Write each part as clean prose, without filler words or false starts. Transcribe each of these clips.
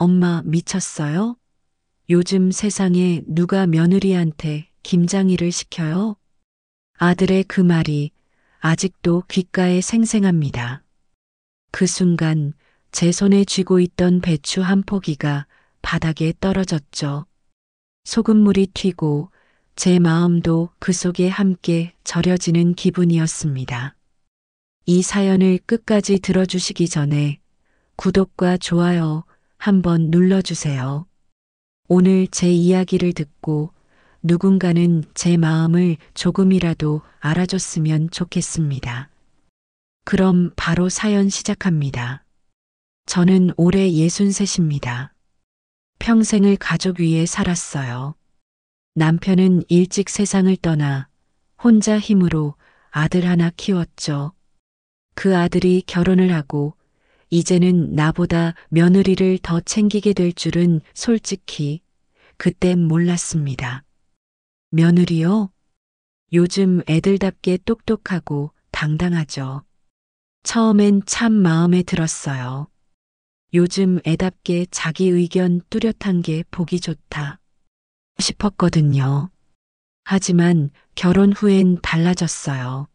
엄마 미쳤어요? 요즘 세상에 누가 며느리한테 김장일을 시켜요? 아들의 그 말이 아직도 귓가에 생생합니다. 그 순간 제 손에 쥐고 있던 배추 한 포기가 바닥에 떨어졌죠. 소금물이 튀고 제 마음도 그 속에 함께 절여지는 기분이었습니다. 이 사연을 끝까지 들어주시기 전에 구독과 좋아요 한번 눌러주세요. 오늘 제 이야기를 듣고 누군가는 제 마음을 조금이라도 알아줬으면 좋겠습니다. 그럼 바로 사연 시작합니다. 저는 올해 63입니다. 평생을 가족 위에 살았어요. 남편은 일찍 세상을 떠나 혼자 힘으로 아들 하나 키웠죠. 그 아들이 결혼을 하고 이제는 나보다 며느리를 더 챙기게 될 줄은 솔직히 그땐 몰랐습니다. 며느리요? 요즘 애들답게 똑똑하고 당당하죠. 처음엔 참 마음에 들었어요. 요즘 애답게 자기 의견 뚜렷한 게 보기 좋다 싶었거든요. 하지만 결혼 후엔 달라졌어요.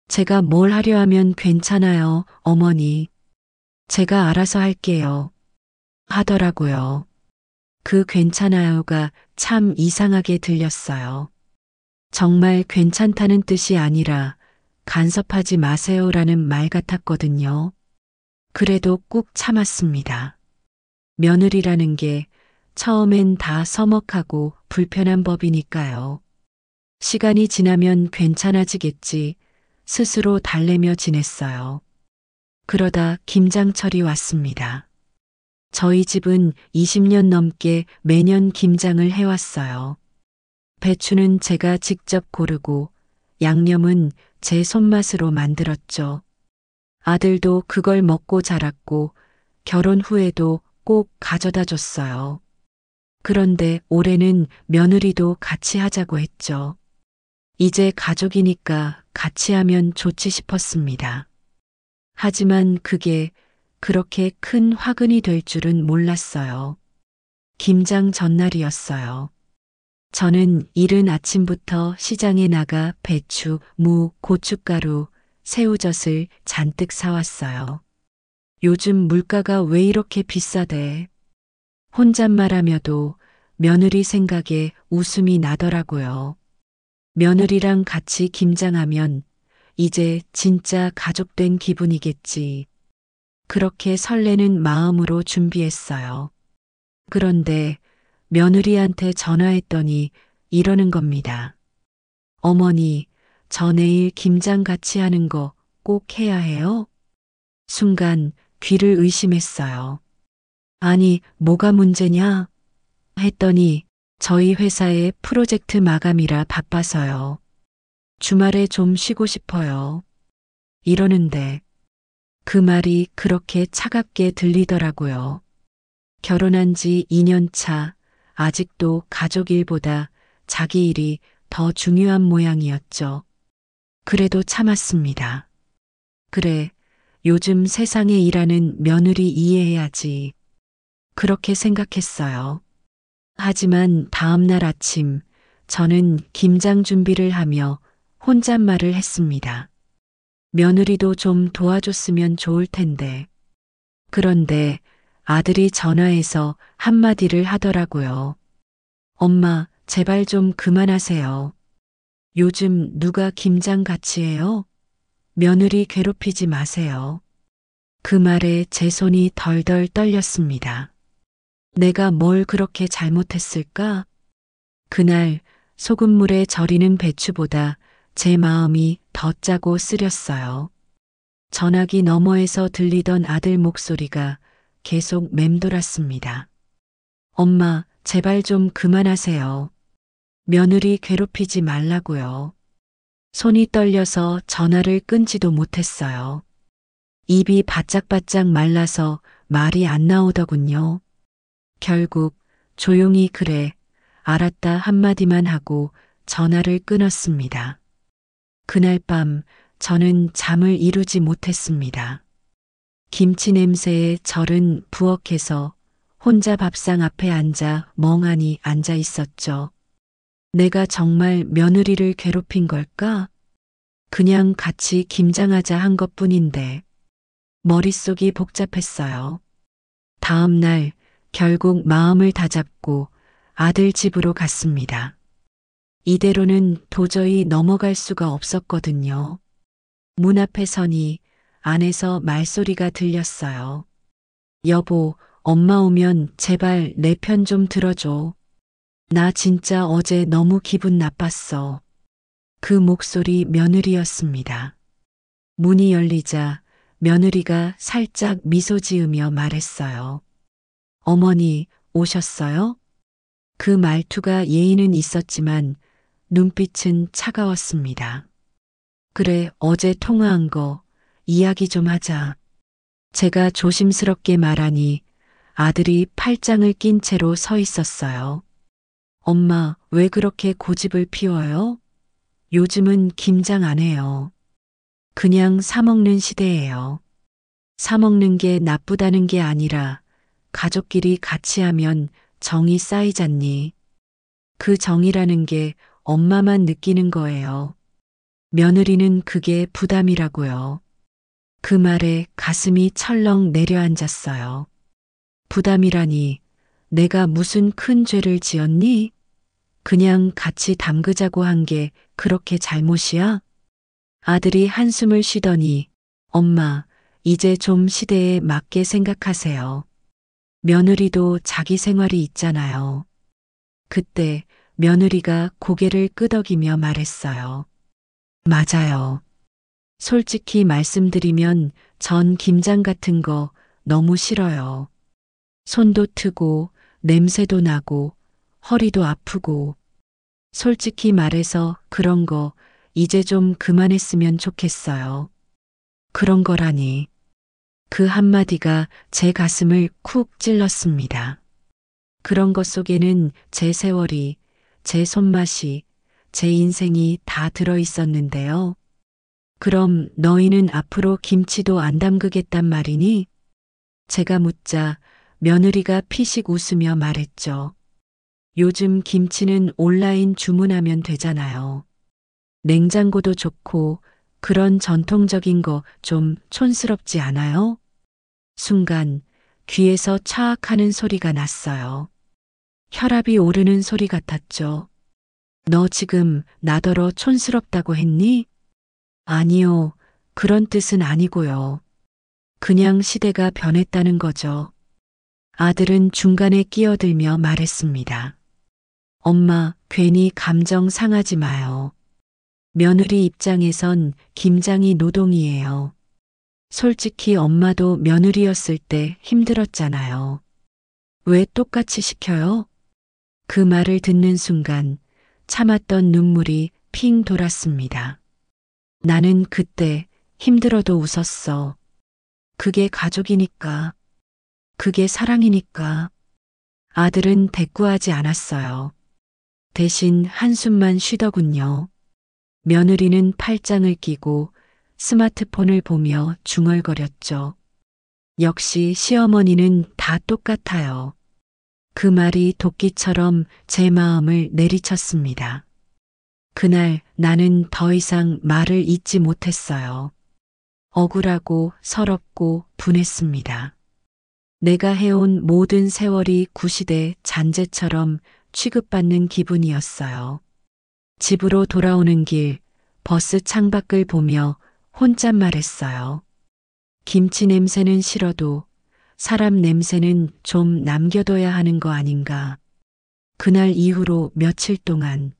제가 뭘 하려 하면 괜찮아요, 어머니. 제가 알아서 할게요. 하더라고요. 그 괜찮아요가 참 이상하게 들렸어요. 정말 괜찮다는 뜻이 아니라 간섭하지 마세요라는 말 같았거든요. 그래도 꾹 참았습니다. 며느리라는 게 처음엔 다 서먹하고 불편한 법이니까요. 시간이 지나면 괜찮아지겠지 스스로 달래며 지냈어요. 그러다 김장철이 왔습니다. 저희 집은 20년 넘게 매년 김장을 해왔어요. 배추는 제가 직접 고르고 양념은 제 손맛으로 만들었죠. 아들도 그걸 먹고 자랐고 결혼 후에도 꼭 가져다 줬어요. 그런데 올해는 며느리도 같이 하자고 했죠. 이제 가족이니까 같이 하면 좋지 싶었습니다. 하지만 그게 그렇게 큰 화근이 될 줄은 몰랐어요. 김장 전날이었어요. 저는 이른 아침부터 시장에 나가 배추, 무, 고춧가루, 새우젓을 잔뜩 사왔어요. 요즘 물가가 왜 이렇게 비싸대? 혼잣말하며도 며느리 생각에 웃음이 나더라고요. 며느리랑 같이 김장하면 이제 진짜 가족된 기분이겠지. 그렇게 설레는 마음으로 준비했어요. 그런데 며느리한테 전화했더니 이러는 겁니다. 어머니, 저 내일 김장 같이 하는 거 꼭 해야 해요? 순간 귀를 의심했어요. 아니, 뭐가 문제냐? 했더니 저희 회사의 프로젝트 마감이라 바빠서요. 주말에 좀 쉬고 싶어요. 이러는데 그 말이 그렇게 차갑게 들리더라고요. 결혼한 지 2년 차, 아직도 가족 일보다 자기 일이 더 중요한 모양이었죠. 그래도 참았습니다. 그래, 요즘 세상에 일하는 며느리 이해해야지. 그렇게 생각했어요. 하지만 다음날 아침, 저는 김장 준비를 하며 혼잣말을 했습니다. 며느리도 좀 도와줬으면 좋을 텐데. 그런데 아들이 전화해서 한마디를 하더라고요. 엄마, 제발 좀 그만하세요. 요즘 누가 김장 같이 해요? 며느리 괴롭히지 마세요. 그 말에 제 손이 덜덜 떨렸습니다. 내가 뭘 그렇게 잘못했을까? 그날 소금물에 절이는 배추보다 제 마음이 더 짜고 쓰렸어요. 전화기 너머에서 들리던 아들 목소리가 계속 맴돌았습니다. 엄마, 제발 좀 그만하세요. 며느리 괴롭히지 말라고요. 손이 떨려서 전화를 끊지도 못했어요. 입이 바짝바짝 말라서 말이 안 나오더군요. 결국 조용히 그래, 알았다 한마디만 하고 전화를 끊었습니다. 그날 밤 저는 잠을 이루지 못했습니다. 김치 냄새에 절은 부엌에서 혼자 밥상 앞에 앉아 멍하니 앉아 있었죠. 내가 정말 며느리를 괴롭힌 걸까? 그냥 같이 김장하자 한 것뿐인데 머릿속이 복잡했어요. 다음 날 결국 마음을 다잡고 아들 집으로 갔습니다. 이대로는 도저히 넘어갈 수가 없었거든요. 문 앞에 서니 안에서 말소리가 들렸어요. 여보, 엄마 오면 제발 내 편 좀 들어줘. 나 진짜 어제 너무 기분 나빴어. 그 목소리 며느리였습니다. 문이 열리자 며느리가 살짝 미소 지으며 말했어요. 어머니, 오셨어요? 그 말투가 예의는 있었지만 눈빛은 차가웠습니다. 그래, 어제 통화한 거 이야기 좀 하자. 제가 조심스럽게 말하니 아들이 팔짱을 낀 채로 서 있었어요. 엄마, 왜 그렇게 고집을 피워요? 요즘은 김장 안 해요. 그냥 사먹는 시대예요. 사먹는 게 나쁘다는 게 아니라 가족끼리 같이 하면 정이 쌓이잖니. 그 정이라는 게 엄마만 느끼는 거예요. 며느리는 그게 부담이라고요. 그 말에 가슴이 철렁 내려앉았어요. 부담이라니 내가 무슨 큰 죄를 지었니? 그냥 같이 담그자고 한 게 그렇게 잘못이야? 아들이 한숨을 쉬더니 엄마, 이제 좀 시대에 맞게 생각하세요. 며느리도 자기 생활이 있잖아요. 그때 며느리가 고개를 끄덕이며 말했어요. 맞아요. 솔직히 말씀드리면 전 김장 같은 거 너무 싫어요. 손도 트고 냄새도 나고 허리도 아프고 솔직히 말해서 그런 거 이제 좀 그만했으면 좋겠어요. 그런 거라니. 그 한마디가 제 가슴을 쿡 찔렀습니다. 그런 것 속에는 제 세월이, 제 손맛이, 제 인생이 다 들어 있었는데요. 그럼 너희는 앞으로 김치도 안 담그겠단 말이니? 제가 묻자 며느리가 피식 웃으며 말했죠. 요즘 김치는 온라인 주문하면 되잖아요. 냉장고도 좋고 그런 전통적인 거 좀 촌스럽지 않아요? 순간 귀에서 차악 하는 소리가 났어요. 혈압이 오르는 소리 같았죠. 너 지금 나더러 촌스럽다고 했니? 아니요, 그런 뜻은 아니고요. 그냥 시대가 변했다는 거죠. 아들은 중간에 끼어들며 말했습니다. 엄마, 괜히 감정 상하지 마요. 며느리 입장에선 김장이 노동이에요. 솔직히 엄마도 며느리였을 때 힘들었잖아요. 왜 똑같이 시켜요? 그 말을 듣는 순간 참았던 눈물이 핑 돌았습니다. 나는 그때 힘들어도 웃었어. 그게 가족이니까. 그게 사랑이니까. 아들은 대꾸하지 않았어요. 대신 한숨만 쉬더군요. 며느리는 팔짱을 끼고 스마트폰을 보며 중얼거렸죠. 역시 시어머니는 다 똑같아요. 그 말이 도끼처럼 제 마음을 내리쳤습니다. 그날 나는 더 이상 말을 잇지 못했어요. 억울하고 서럽고 분했습니다. 내가 해온 모든 세월이 구시대 잔재처럼 취급받는 기분이었어요. 집으로 돌아오는 길 버스 창밖을 보며 혼잣말했어요. 김치 냄새는 싫어도 사람 냄새는 좀 남겨둬야 하는 거 아닌가. 그날 이후로 며칠 동안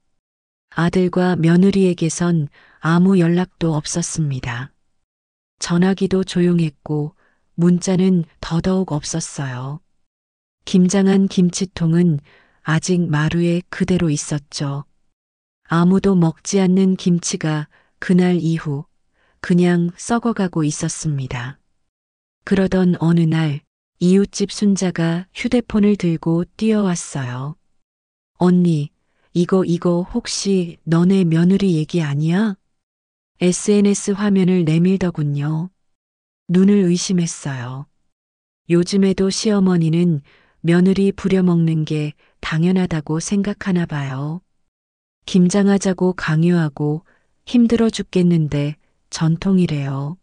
아들과 며느리에게선 아무 연락도 없었습니다. 전화기도 조용했고 문자는 더더욱 없었어요. 김장한 김치통은 아직 마루에 그대로 있었죠. 아무도 먹지 않는 김치가 그날 이후 그냥 썩어가고 있었습니다. 그러던 어느 날 이웃집 순자가 휴대폰을 들고 뛰어왔어요. 언니, 이거 혹시 너네 며느리 얘기 아니야? SNS 화면을 내밀더군요. 눈을 의심했어요. 요즘에도 시어머니는 며느리 부려먹는 게 당연하다고 생각하나 봐요. 김장하자고 강요하고 힘들어 죽겠는데 전통이래요.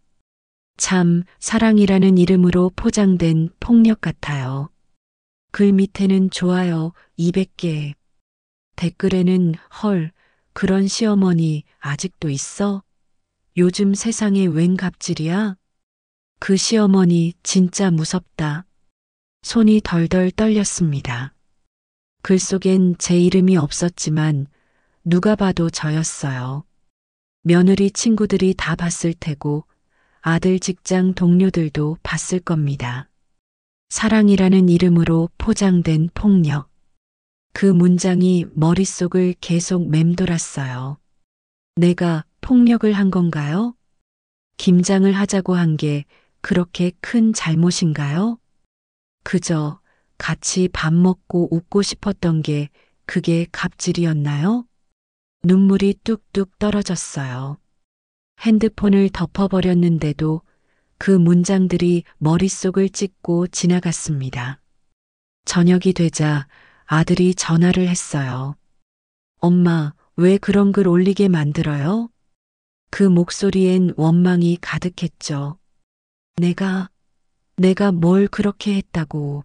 참 사랑이라는 이름으로 포장된 폭력 같아요. 글 밑에는 좋아요 200개. 댓글에는 헐, 그런 시어머니 아직도 있어? 요즘 세상에 웬 갑질이야? 그 시어머니 진짜 무섭다. 손이 덜덜 떨렸습니다. 글 속엔 제 이름이 없었지만 누가 봐도 저였어요. 며느리 친구들이 다 봤을 테고 아들 직장 동료들도 봤을 겁니다. 사랑이라는 이름으로 포장된 폭력. 그 문장이 머릿속을 계속 맴돌았어요. 내가 폭력을 한 건가요? 김장을 하자고 한 게 그렇게 큰 잘못인가요? 그저 같이 밥 먹고 웃고 싶었던 게 그게 갑질이었나요? 눈물이 뚝뚝 떨어졌어요. 핸드폰을 덮어버렸는데도 그 문장들이 머릿속을 찢고 지나갔습니다. 저녁이 되자 아들이 전화를 했어요. 엄마, 왜 그런 글 올리게 만들어요? 그 목소리엔 원망이 가득했죠. 내가 뭘 그렇게 했다고.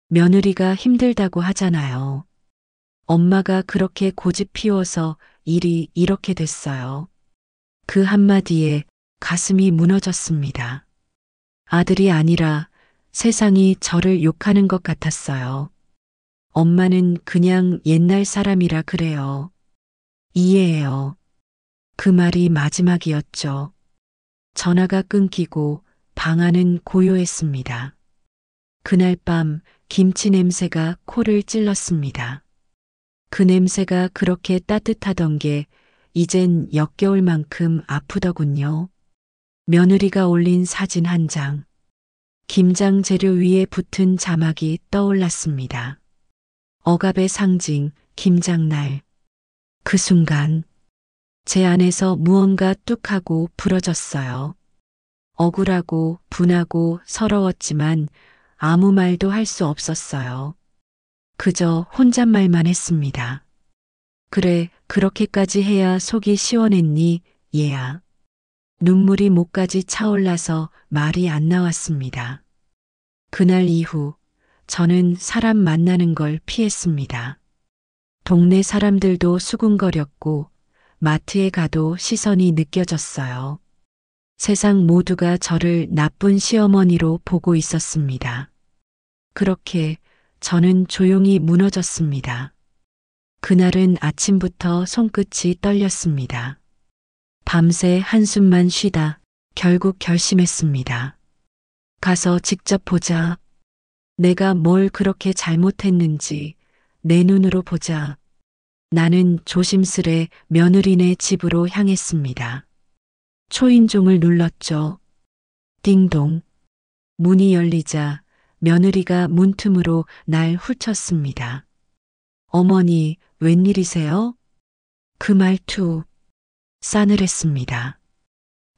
며느리가 힘들다고 하잖아요. 엄마가 그렇게 고집 피워서 일이 이렇게 됐어요. 그 한마디에 가슴이 무너졌습니다. 아들이 아니라 세상이 저를 욕하는 것 같았어요. 엄마는 그냥 옛날 사람이라 그래요. 이해해요. 그 말이 마지막이었죠. 전화가 끊기고 방 안은 고요했습니다. 그날 밤 김치 냄새가 코를 찔렀습니다. 그 냄새가 그렇게 따뜻하던 게 이젠 역겨울 만큼 아프더군요. 며느리가 올린 사진 한 장. 김장 재료 위에 붙은 자막이 떠올랐습니다. 억압의 상징, 김장날. 그 순간 제 안에서 무언가 뚝 하고 부러졌어요. 억울하고 분하고 서러웠지만 아무 말도 할 수 없었어요. 그저 혼잣말만 했습니다. 그래, 그렇게까지 해야 속이 시원했니, 얘야. 눈물이 목까지 차올라서 말이 안 나왔습니다. 그날 이후 저는 사람 만나는 걸 피했습니다. 동네 사람들도 수군거렸고 마트에 가도 시선이 느껴졌어요. 세상 모두가 저를 나쁜 시어머니로 보고 있었습니다. 그렇게 저는 조용히 무너졌습니다. 그날은 아침부터 손끝이 떨렸습니다. 밤새 한숨만 쉬다 결국 결심했습니다. 가서 직접 보자. 내가 뭘 그렇게 잘못했는지 내 눈으로 보자. 나는 조심스레 며느리네 집으로 향했습니다. 초인종을 눌렀죠. 띵동. 문이 열리자 며느리가 문틈으로 날 훑쳤습니다. 어머니, 웬일이세요? 그 말투 싸늘했습니다.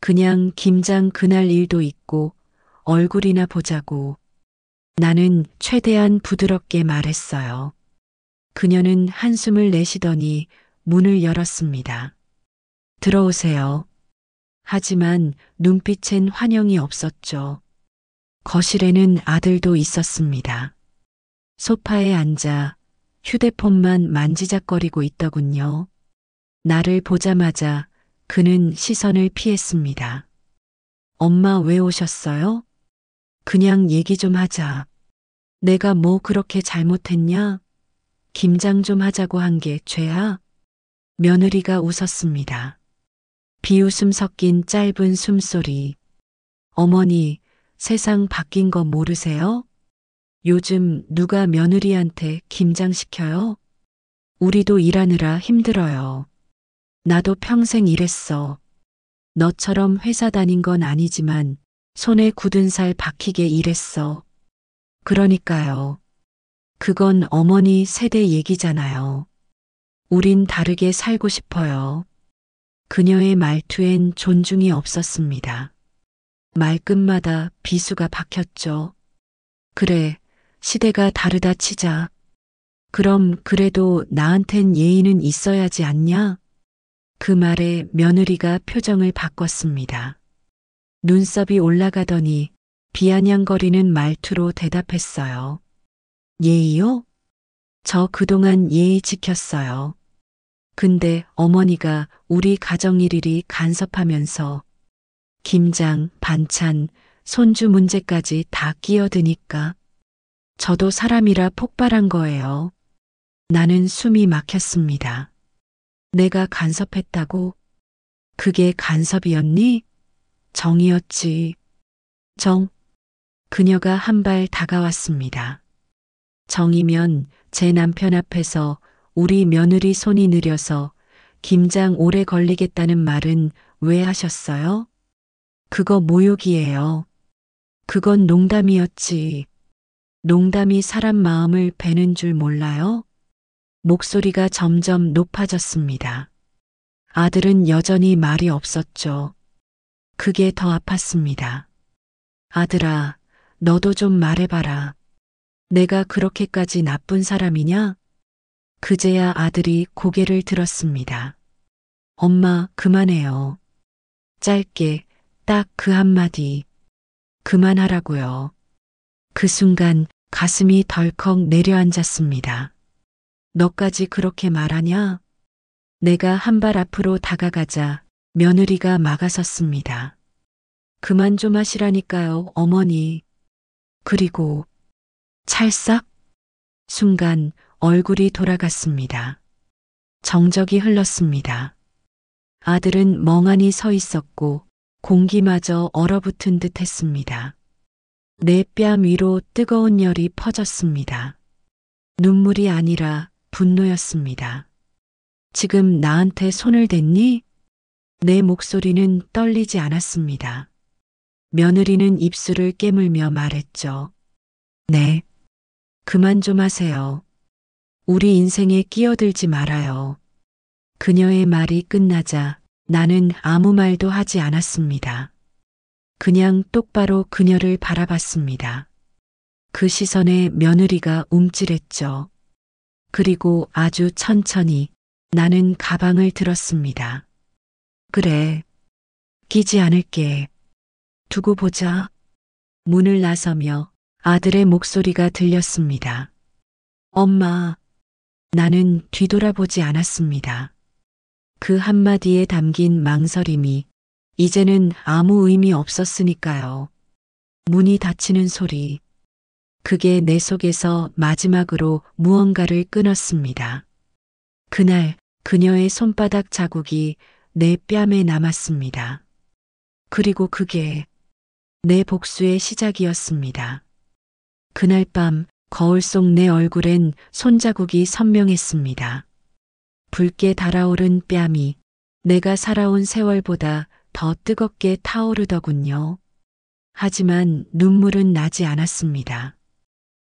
그냥 김장 그날 일도 있고 얼굴이나 보자고. 나는 최대한 부드럽게 말했어요. 그녀는 한숨을 내쉬더니 문을 열었습니다. 들어오세요. 하지만 눈빛엔 환영이 없었죠. 거실에는 아들도 있었습니다. 소파에 앉아 휴대폰만 만지작거리고 있더군요. 나를 보자마자 그는 시선을 피했습니다. 엄마 왜 오셨어요? 그냥 얘기 좀 하자. 내가 뭐 그렇게 잘못했냐? 김장 좀 하자고 한 게 죄야? 며느리가 웃었습니다. 비웃음 섞인 짧은 숨소리. 어머니, 세상 바뀐 거 모르세요? 요즘 누가 며느리한테 김장시켜요? 우리도 일하느라 힘들어요. 나도 평생 일했어. 너처럼 회사 다닌 건 아니지만 손에 굳은 살 박히게 일했어. 그러니까요. 그건 어머니 세대 얘기잖아요. 우린 다르게 살고 싶어요. 그녀의 말투엔 존중이 없었습니다. 말끝마다 비수가 박혔죠. 그래, 시대가 다르다 치자. 그럼 그래도 나한텐 예의는 있어야지 않냐? 그 말에 며느리가 표정을 바꿨습니다. 눈썹이 올라가더니 비아냥거리는 말투로 대답했어요. 예의요? 저 그동안 예의 지켰어요. 근데 어머니가 우리 가정 일일이 간섭하면서 김장, 반찬, 손주 문제까지 다 끼어드니까 저도 사람이라 폭발한 거예요. 나는 숨이 막혔습니다. 내가 간섭했다고? 그게 간섭이었니? 정이었지. 정. 그녀가 한 발 다가왔습니다. 정이면 제 남편 앞에서 우리 며느리 손이 느려서 김장 오래 걸리겠다는 말은 왜 하셨어요? 그거 모욕이에요. 그건 농담이었지. 농담이 사람 마음을 베는 줄 몰라요? 목소리가 점점 높아졌습니다. 아들은 여전히 말이 없었죠. 그게 더 아팠습니다. 아들아, 너도 좀 말해봐라. 내가 그렇게까지 나쁜 사람이냐? 그제야 아들이 고개를 들었습니다. 엄마, 그만해요. 짧게, 딱 그 한마디. 그만하라고요. 그 순간 가슴이 덜컥 내려앉았습니다. 너까지 그렇게 말하냐? 내가 한 발 앞으로 다가가자 며느리가 막아섰습니다. 그만 좀 하시라니까요, 어머니. 그리고 찰싹? 순간 얼굴이 돌아갔습니다. 정적이 흘렀습니다. 아들은 멍하니 서 있었고 공기마저 얼어붙은 듯 했습니다. 내 뺨 위로 뜨거운 열이 퍼졌습니다. 눈물이 아니라 분노였습니다. 지금 나한테 손을 댔니? 내 목소리는 떨리지 않았습니다. 며느리는 입술을 깨물며 말했죠. 네. 그만 좀 하세요. 우리 인생에 끼어들지 말아요. 그녀의 말이 끝나자 나는 아무 말도 하지 않았습니다. 그냥 똑바로 그녀를 바라봤습니다. 그 시선에 며느리가 움찔했죠. 그리고 아주 천천히 나는 가방을 들었습니다. 그래. 끼지 않을게. 두고 보자. 문을 나서며 아들의 목소리가 들렸습니다. 엄마. 나는 뒤돌아보지 않았습니다. 그 한마디에 담긴 망설임이 이제는 아무 의미 없었으니까요. 문이 닫히는 소리. 그게 내 속에서 마지막으로 무언가를 끊었습니다. 그날 그녀의 손바닥 자국이 내 뺨에 남았습니다. 그리고 그게 내 복수의 시작이었습니다. 그날 밤 거울 속 내 얼굴엔 손자국이 선명했습니다. 붉게 달아오른 뺨이 내가 살아온 세월보다 더 뜨겁게 타오르더군요. 하지만 눈물은 나지 않았습니다.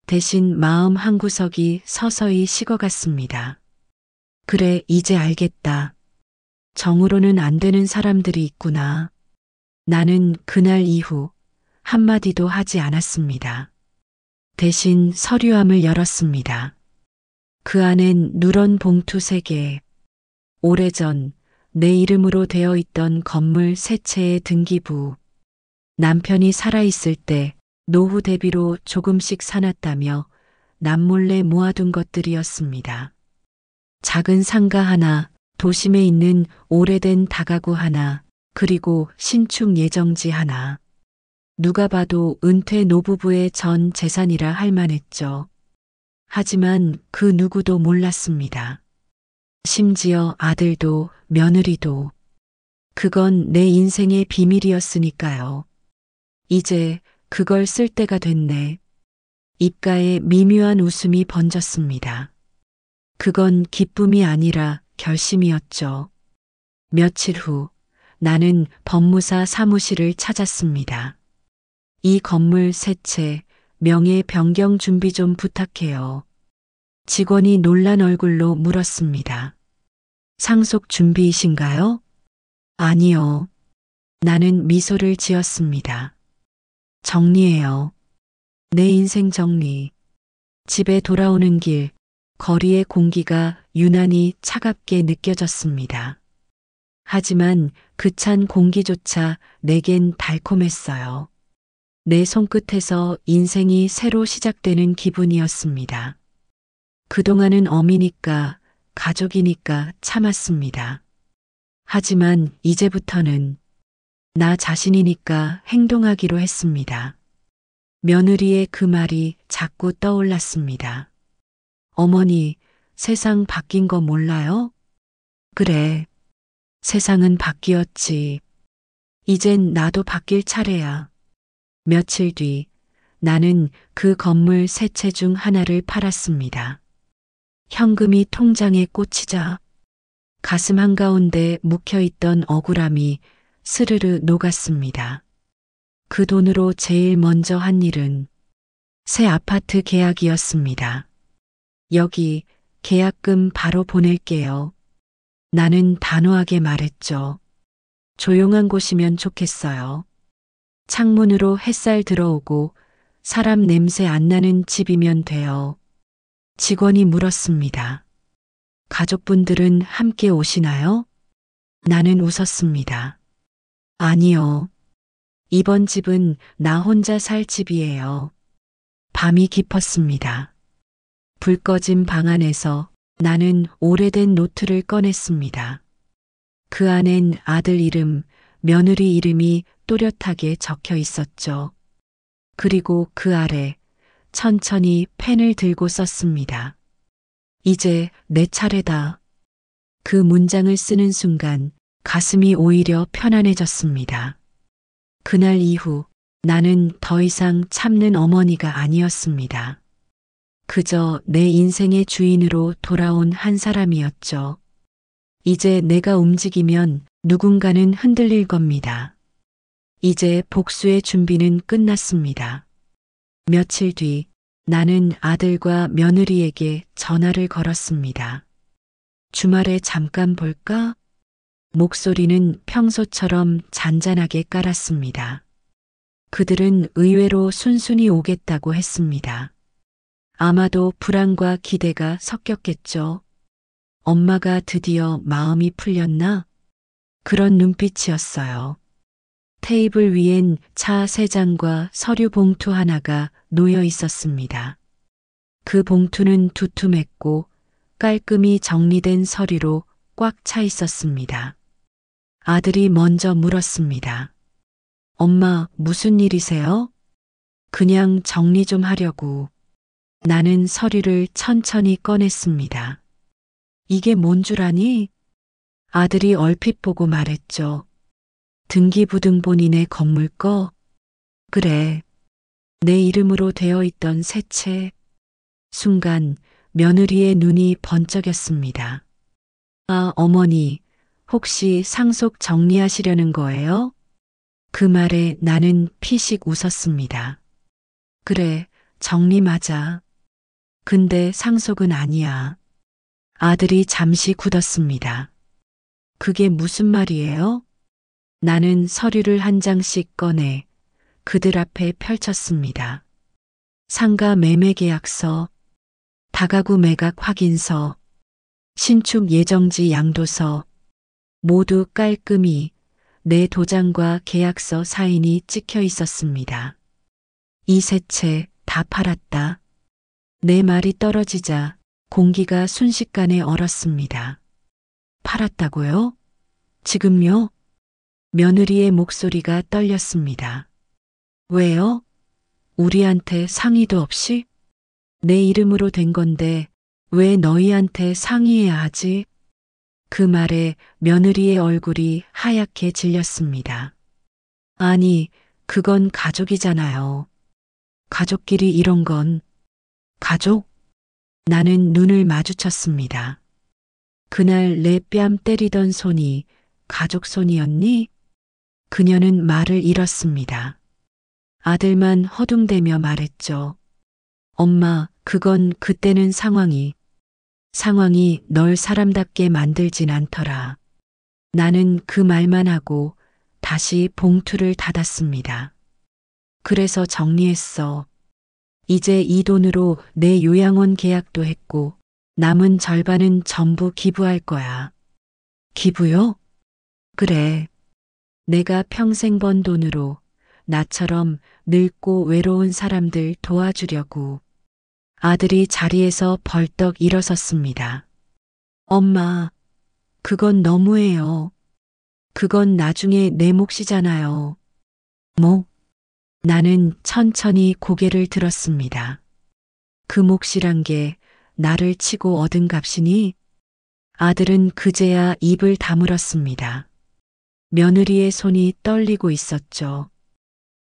대신 마음 한구석이 서서히 식어갔습니다. 그래, 이제 알겠다. 정으로는 안 되는 사람들이 있구나. 나는 그날 이후 한마디도 하지 않았습니다. 대신 서류함을 열었습니다. 그 안엔 누런 봉투 3개, 오래전 내 이름으로 되어 있던 건물 3채의 등기부, 남편이 살아있을 때 노후 대비로 조금씩 사놨다며 남몰래 모아둔 것들이었습니다. 작은 상가 하나, 도심에 있는 오래된 다가구 하나, 그리고 신축 예정지 하나. 누가 봐도 은퇴 노부부의 전 재산이라 할 만했죠. 하지만 그 누구도 몰랐습니다. 심지어 아들도 며느리도. 그건 내 인생의 비밀이었으니까요. 이제 그걸 쓸 때가 됐네. 입가에 미묘한 웃음이 번졌습니다. 그건 기쁨이 아니라 결심이었죠. 며칠 후 나는 법무사 사무실을 찾았습니다. 이 건물 3채 명예 변경 준비 좀 부탁해요. 직원이 놀란 얼굴로 물었습니다. 상속 준비이신가요? 아니요. 나는 미소를 지었습니다. 정리해요. 내 인생 정리. 집에 돌아오는 길, 거리의 공기가 유난히 차갑게 느껴졌습니다. 하지만 그 찬 공기조차 내겐 달콤했어요. 내 손끝에서 인생이 새로 시작되는 기분이었습니다. 그동안은 어미니까, 가족이니까 참았습니다. 하지만 이제부터는 나 자신이니까 행동하기로 했습니다. 며느리의 그 말이 자꾸 떠올랐습니다. 어머니, 세상 바뀐 거 몰라요? 그래, 세상은 바뀌었지. 이젠 나도 바뀔 차례야. 며칠 뒤 나는 그 건물 세 채 중 하나를 팔았습니다. 현금이 통장에 꽂히자 가슴 한가운데 묵혀있던 억울함이 스르르 녹았습니다. 그 돈으로 제일 먼저 한 일은 새 아파트 계약이었습니다. 여기 계약금 바로 보낼게요. 나는 단호하게 말했죠. 조용한 곳이면 좋겠어요. 창문으로 햇살 들어오고 사람 냄새 안 나는 집이면 돼요. 직원이 물었습니다. 가족분들은 함께 오시나요? 나는 웃었습니다. 아니요. 이번 집은 나 혼자 살 집이에요. 밤이 깊었습니다. 불 꺼진 방 안에서 나는 오래된 노트를 꺼냈습니다. 그 안엔 아들 이름, 며느리 이름이 또렷하게 적혀 있었죠. 그리고 그 아래 천천히 펜을 들고 썼습니다. 이제 내 차례다. 그 문장을 쓰는 순간 가슴이 오히려 편안해졌습니다. 그날 이후 나는 더 이상 참는 어머니가 아니었습니다. 그저 내 인생의 주인으로 돌아온 한 사람이었죠. 이제 내가 움직이면 누군가는 흔들릴 겁니다. 이제 복수의 준비는 끝났습니다. 며칠 뒤 나는 아들과 며느리에게 전화를 걸었습니다. 주말에 잠깐 볼까? 목소리는 평소처럼 잔잔하게 깔았습니다. 그들은 의외로 순순히 오겠다고 했습니다. 아마도 불안과 기대가 섞였겠죠. 엄마가 드디어 마음이 풀렸나? 그런 눈빛이었어요. 테이블 위엔 차 3잔과 서류 봉투 하나가 놓여 있었습니다. 그 봉투는 두툼했고 깔끔히 정리된 서류로 꽉 차 있었습니다. 아들이 먼저 물었습니다. 엄마, 무슨 일이세요? 그냥 정리 좀 하려고. 나는 서류를 천천히 꺼냈습니다. 이게 뭔 줄 아니? 아들이 얼핏 보고 말했죠. 등기부등본이네 건물 거? 그래. 내 이름으로 되어 있던 새 채. 순간 며느리의 눈이 번쩍였습니다. 아, 어머니, 혹시 상속 정리하시려는 거예요? 그 말에 나는 피식 웃었습니다. 그래, 정리 맞아. 근데 상속은 아니야. 아들이 잠시 굳었습니다. 그게 무슨 말이에요? 나는 서류를 한 장씩 꺼내 그들 앞에 펼쳤습니다. 상가 매매 계약서, 다가구 매각 확인서, 신축 예정지 양도서, 모두 깔끔히 내 도장과 계약서 사인이 찍혀 있었습니다. 이 세 채 다 팔았다. 내 말이 떨어지자 공기가 순식간에 얼었습니다. 팔았다고요? 지금요? 며느리의 목소리가 떨렸습니다. 왜요? 우리한테 상의도 없이? 내 이름으로 된 건데 왜 너희한테 상의해야 하지? 그 말에 며느리의 얼굴이 하얗게 질렸습니다. 아니, 그건 가족이잖아요. 가족끼리 이런 건 가족? 나는 눈을 마주쳤습니다. 그날 내 뺨 때리던 손이 가족 손이었니? 그녀는 말을 잃었습니다. 아들만 허둥대며 말했죠. 엄마, 그건 그때는 상황이 널 사람답게 만들진 않더라. 나는 그 말만 하고 다시 봉투를 닫았습니다. 그래서 정리했어. 이제 이 돈으로 내 요양원 계약도 했고 남은 절반은 전부 기부할 거야. 기부요? 그래. 내가 평생 번 돈으로 나처럼 늙고 외로운 사람들 도와주려고. 아들이 자리에서 벌떡 일어섰습니다. 엄마, 그건 너무해요. 그건 나중에 내 몫이잖아요. 뭐? 나는 천천히 고개를 들었습니다. 그 몫이란 게 나를 치고 얻은 값이니? 아들은 그제야 입을 다물었습니다. 며느리의 손이 떨리고 있었죠.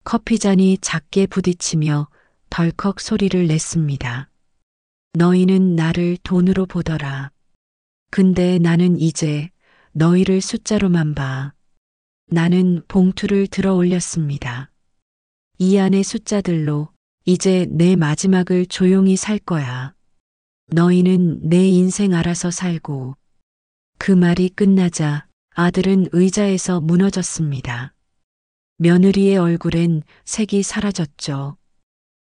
커피잔이 작게 부딪히며 덜컥 소리를 냈습니다. 너희는 나를 돈으로 보더라. 근데 나는 이제 너희를 숫자로만 봐. 나는 봉투를 들어 올렸습니다. 이 안의 숫자들로 이제 내 마지막을 조용히 살 거야. 너희는 내 인생 알아서 살고. 그 말이 끝나자 아들은 의자에서 무너졌습니다. 며느리의 얼굴엔 색이 사라졌죠.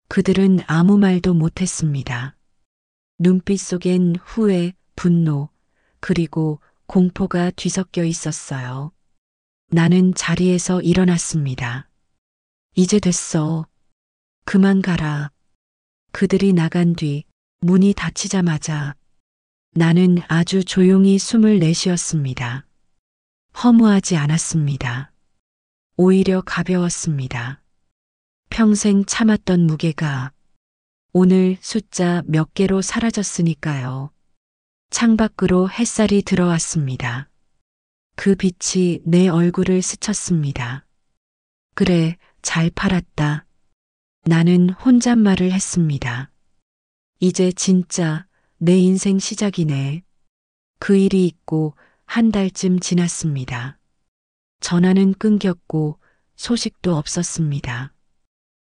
그들은 아무 말도 못했습니다. 눈빛 속엔 후회, 분노, 그리고 공포가 뒤섞여 있었어요. 나는 자리에서 일어났습니다. 이제 됐어. 그만 가라. 그들이 나간 뒤 문이 닫히자마자 나는 아주 조용히 숨을 내쉬었습니다. 허무하지 않았습니다. 오히려 가벼웠습니다. 평생 참았던 무게가 오늘 숫자 몇 개로 사라졌으니까요. 창밖으로 햇살이 들어왔습니다. 그 빛이 내 얼굴을 스쳤습니다. 그래, 잘 팔았다. 나는 혼잣말을 했습니다. 이제 진짜 내 인생 시작이네. 그 일이 있고 한 달쯤 지났습니다. 전화는 끊겼고 소식도 없었습니다.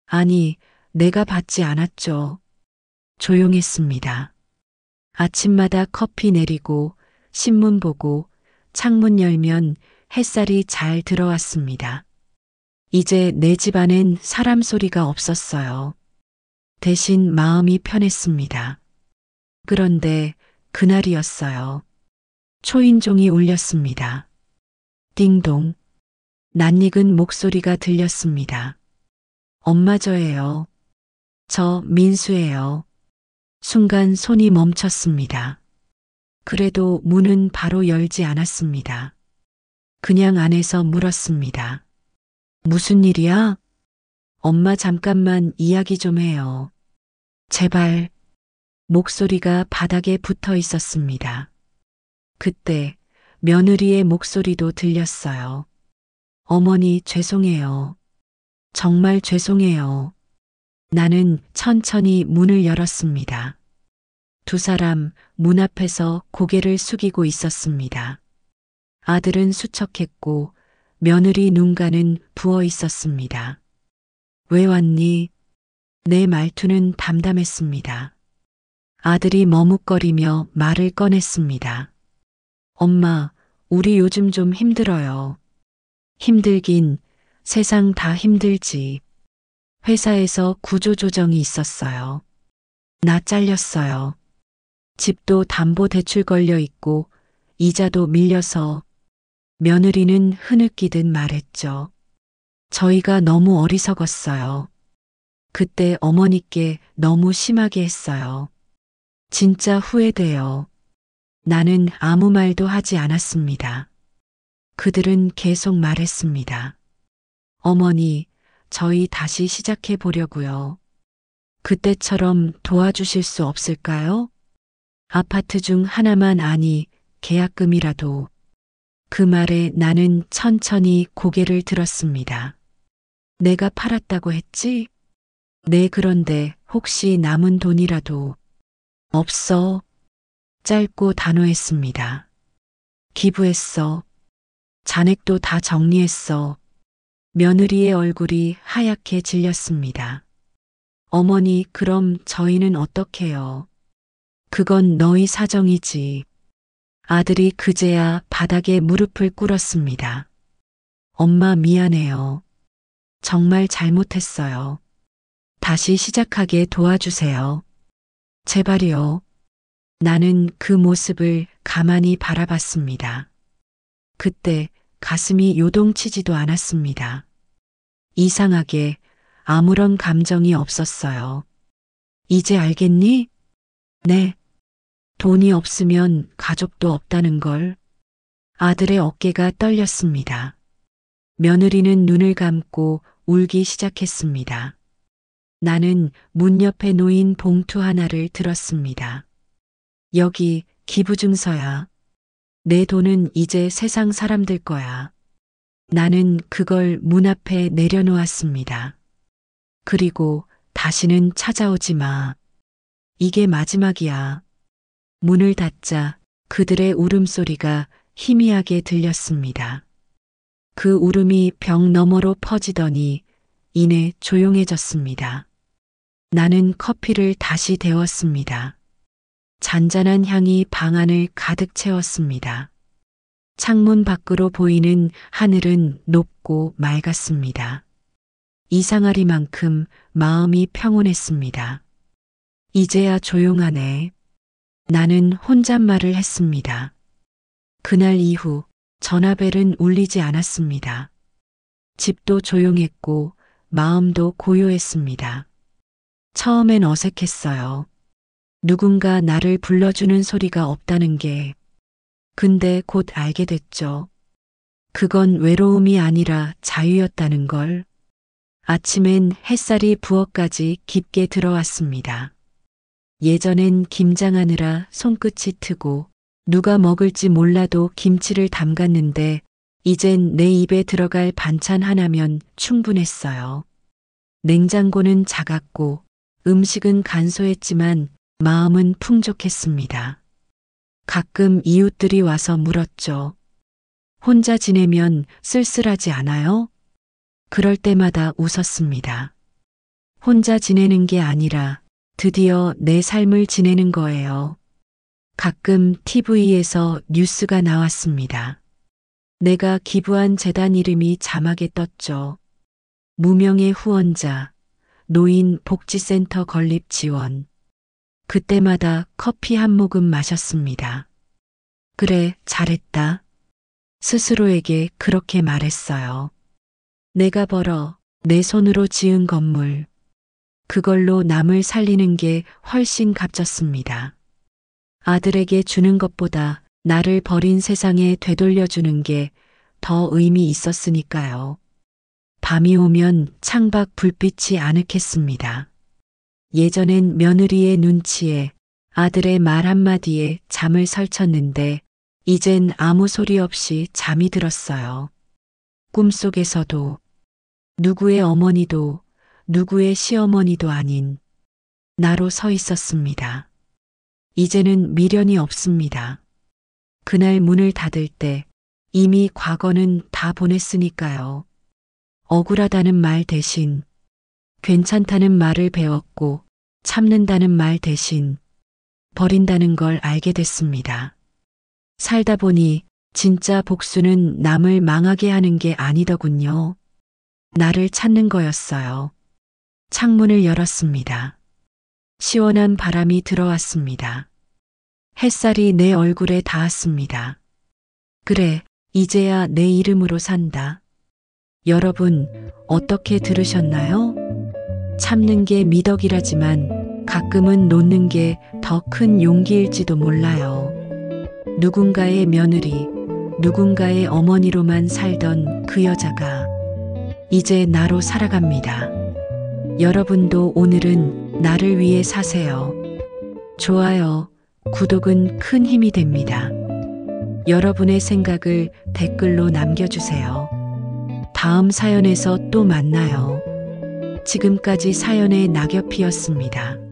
아니, 내가 받지 않았죠. 조용했습니다. 아침마다 커피 내리고 신문 보고 창문 열면 햇살이 잘 들어왔습니다. 이제 내 집안엔 사람 소리가 없었어요. 대신 마음이 편했습니다. 그런데 그날이었어요. 초인종이 울렸습니다. 띵동. 낯익은 목소리가 들렸습니다. 엄마 저예요. 저 민수예요. 순간 손이 멈췄습니다. 그래도 문은 바로 열지 않았습니다. 그냥 안에서 물었습니다. 무슨 일이야? 엄마 잠깐만 이야기 좀 해요. 제발. 목소리가 바닥에 붙어 있었습니다. 그때 며느리의 목소리도 들렸어요. 어머니 죄송해요. 정말 죄송해요. 나는 천천히 문을 열었습니다. 두 사람 문 앞에서 고개를 숙이고 있었습니다. 아들은 수척했고 며느리 눈가는 부어 있었습니다. 왜 왔니? 내 말투는 담담했습니다. 아들이 머뭇거리며 말을 꺼냈습니다. 엄마, 우리 요즘 좀 힘들어요. 힘들긴 세상 다 힘들지. 회사에서 구조조정이 있었어요. 나 잘렸어요. 집도 담보대출 걸려 있고 이자도 밀려서. 며느리는 흐느끼듯 말했죠. 저희가 너무 어리석었어요. 그때 어머니께 너무 심하게 했어요. 진짜 후회돼요. 나는 아무 말도 하지 않았습니다. 그들은 계속 말했습니다. 어머니, 저희 다시 시작해 보려고요. 그때처럼 도와주실 수 없을까요? 아파트 중 하나만 아니 계약금이라도. 그 말에 나는 천천히 고개를 들었습니다. 내가 팔았다고 했지? 네, 그런데 혹시 남은 돈이라도. 없어. 짧고 단호했습니다. 기부했어. 잔액도 다 정리했어. 며느리의 얼굴이 하얗게 질렸습니다. 어머니, 그럼 저희는 어떡해요? 그건 너희 사정이지. 아들이 그제야 바닥에 무릎을 꿇었습니다. 엄마 미안해요. 정말 잘못했어요. 다시 시작하게 도와주세요. 제발요. 나는 그 모습을 가만히 바라봤습니다. 그때 가슴이 요동치지도 않았습니다. 이상하게 아무런 감정이 없었어요. 이제 알겠니? 네. 돈이 없으면 가족도 없다는 걸. 아들의 어깨가 떨렸습니다. 며느리는 눈을 감고 울기 시작했습니다. 나는 문 옆에 놓인 봉투 하나를 들었습니다. 여기 기부증서야. 내 돈은 이제 세상 사람들 거야. 나는 그걸 문 앞에 내려놓았습니다. 그리고 다시는 찾아오지 마. 이게 마지막이야. 문을 닫자 그들의 울음소리가 희미하게 들렸습니다. 그 울음이 벽 너머로 퍼지더니 이내 조용해졌습니다. 나는 커피를 다시 데웠습니다. 잔잔한 향이 방 안을 가득 채웠습니다. 창문 밖으로 보이는 하늘은 높고 맑았습니다. 이상하리만큼 마음이 평온했습니다. 이제야 조용하네. 나는 혼잣말을 했습니다. 그날 이후 전화벨은 울리지 않았습니다. 집도 조용했고 마음도 고요했습니다. 처음엔 어색했어요. 누군가 나를 불러주는 소리가 없다는 게. 근데 곧 알게 됐죠. 그건 외로움이 아니라 자유였다는 걸. 아침엔 햇살이 부엌까지 깊게 들어왔습니다. 예전엔 김장하느라 손끝이 트고 누가 먹을지 몰라도 김치를 담갔는데 이젠 내 입에 들어갈 반찬 하나면 충분했어요. 냉장고는 작았고 음식은 간소했지만 마음은 풍족했습니다. 가끔 이웃들이 와서 물었죠. 혼자 지내면 쓸쓸하지 않아요? 그럴 때마다 웃었습니다. 혼자 지내는 게 아니라 드디어 내 삶을 지내는 거예요. 가끔 TV에서 뉴스가 나왔습니다. 내가 기부한 재단 이름이 자막에 떴죠. 무명의 후원자, 노인 복지센터 건립 지원. 그때마다 커피 한 모금 마셨습니다. 그래, 잘했다. 스스로에게 그렇게 말했어요. 내가 벌어 내 손으로 지은 건물. 그걸로 남을 살리는 게 훨씬 값졌습니다. 아들에게 주는 것보다 나를 버린 세상에 되돌려주는 게 더 의미 있었으니까요. 밤이 오면 창밖 불빛이 아늑했습니다. 예전엔 며느리의 눈치에 아들의 말 한마디에 잠을 설쳤는데 이젠 아무 소리 없이 잠이 들었어요. 꿈속에서도 누구의 어머니도 누구의 시어머니도 아닌 나로 서 있었습니다. 이제는 미련이 없습니다. 그날 문을 닫을 때 이미 과거는 다 보냈으니까요. 억울하다는 말 대신 괜찮다는 말을 배웠고 참는다는 말 대신 버린다는 걸 알게 됐습니다. 살다 보니 진짜 복수는 남을 망하게 하는 게 아니더군요. 나를 찾는 거였어요. 창문을 열었습니다. 시원한 바람이 들어왔습니다. 햇살이 내 얼굴에 닿았습니다. 그래, 이제야 내 이름으로 산다. 여러분, 어떻게 들으셨나요? 참는 게 미덕이라지만 가끔은 놓는 게 더 큰 용기일지도 몰라요. 누군가의 며느리, 누군가의 어머니로만 살던 그 여자가 이제 나로 살아갑니다. 여러분도 오늘은 나를 위해 사세요. 좋아요, 구독은 큰 힘이 됩니다. 여러분의 생각을 댓글로 남겨주세요. 다음 사연에서 또 만나요. 지금까지 사연의 낙엽이었습니다.